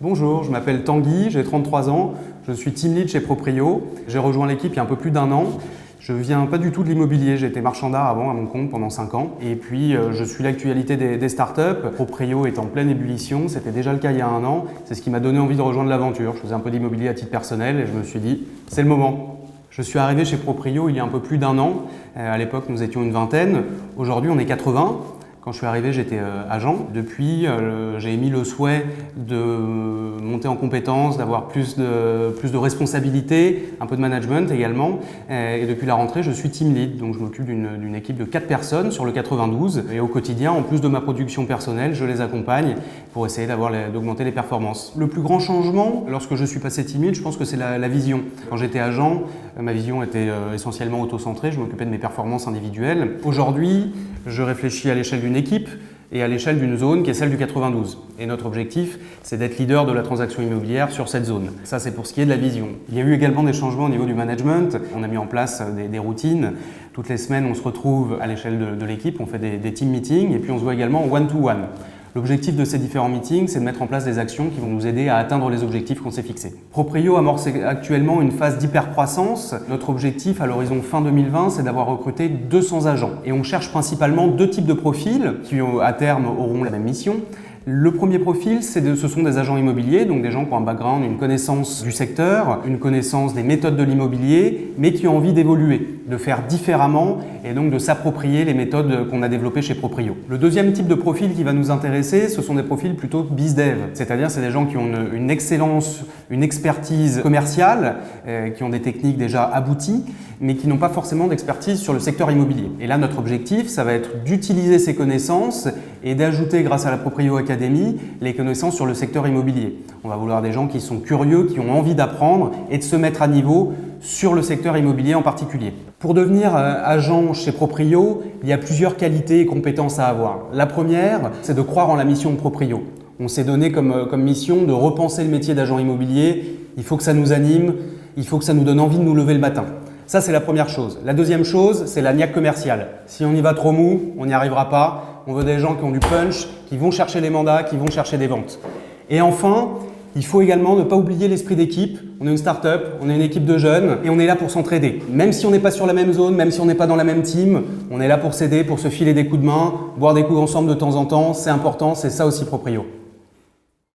Bonjour, je m'appelle Tanguy, j'ai 33 ans, je suis team lead chez Proprio. J'ai rejoint l'équipe il y a un peu plus d'un an. Je viens pas du tout de l'immobilier, j'ai été marchand d'art avant à mon compte pendant 5 ans. Et puis je suis l'actualité des startups. Proprio est en pleine ébullition, c'était déjà le cas il y a un an. C'est ce qui m'a donné envie de rejoindre l'aventure. Je faisais un peu d'immobilier à titre personnel et je me suis dit, c'est le moment. Je suis arrivé chez Proprio il y a un peu plus d'un an. À l'époque, nous étions une vingtaine. Aujourd'hui, on est 80. Quand je suis arrivé, j'étais agent. Depuis, j'ai émis le souhait de monter en compétences, d'avoir plus de responsabilités, un peu de management également. Et depuis la rentrée, je suis team lead. Donc je m'occupe d'une équipe de 4 personnes sur le 92. Et au quotidien, en plus de ma production personnelle, je les accompagne pour essayer d'augmenter les performances. Le plus grand changement, lorsque je suis passé team lead, je pense que c'est la vision. Quand j'étais agent, ma vision était essentiellement auto-centrée. Je m'occupais de mes performances individuelles. Aujourd'hui, je réfléchis à l'échelle d'une équipe et à l'échelle d'une zone qui est celle du 92. Et notre objectif, c'est d'être leader de la transaction immobilière sur cette zone. Ça, c'est pour ce qui est de la vision. Il y a eu également des changements au niveau du management. On a mis en place des routines. Toutes les semaines, on se retrouve à l'échelle de l'équipe, on fait des team meetings et puis on se voit également one-to-one. L'objectif de ces différents meetings, c'est de mettre en place des actions qui vont nous aider à atteindre les objectifs qu'on s'est fixés. Proprio amorce actuellement une phase d'hypercroissance. Notre objectif à l'horizon fin 2020, c'est d'avoir recruté 200 agents. Et on cherche principalement 2 types de profils qui, à terme, auront la même mission. Le premier profil, ce sont des agents immobiliers, donc des gens qui ont un background, une connaissance du secteur, une connaissance des méthodes de l'immobilier, mais qui ont envie d'évoluer, de faire différemment et donc de s'approprier les méthodes qu'on a développées chez Proprio. Le deuxième type de profil qui va nous intéresser, ce sont des profils plutôt bizdev, c'est-à-dire c'est des gens qui ont une excellence, une expertise commerciale, qui ont des techniques déjà abouties, mais qui n'ont pas forcément d'expertise sur le secteur immobilier. Et là, notre objectif, ça va être d'utiliser ces connaissances et d'ajouter, grâce à la Proprio Academy, les connaissances sur le secteur immobilier. On va vouloir des gens qui sont curieux, qui ont envie d'apprendre et de se mettre à niveau sur le secteur immobilier en particulier. Pour devenir agent chez Proprio, il y a plusieurs qualités et compétences à avoir. La première, c'est de croire en la mission de Proprio. On s'est donné comme mission de repenser le métier d'agent immobilier. Il faut que ça nous anime, il faut que ça nous donne envie de nous lever le matin. Ça, c'est la première chose. La deuxième chose, c'est la niaque commerciale. Si on y va trop mou, on n'y arrivera pas. On veut des gens qui ont du punch, qui vont chercher les mandats, qui vont chercher des ventes. Et enfin, il faut également ne pas oublier l'esprit d'équipe. On est une start-up, on est une équipe de jeunes et on est là pour s'entraider. Même si on n'est pas sur la même zone, même si on n'est pas dans la même team, on est là pour s'aider, pour se filer des coups de main, boire des coups ensemble de temps en temps. C'est important, c'est ça aussi Proprio.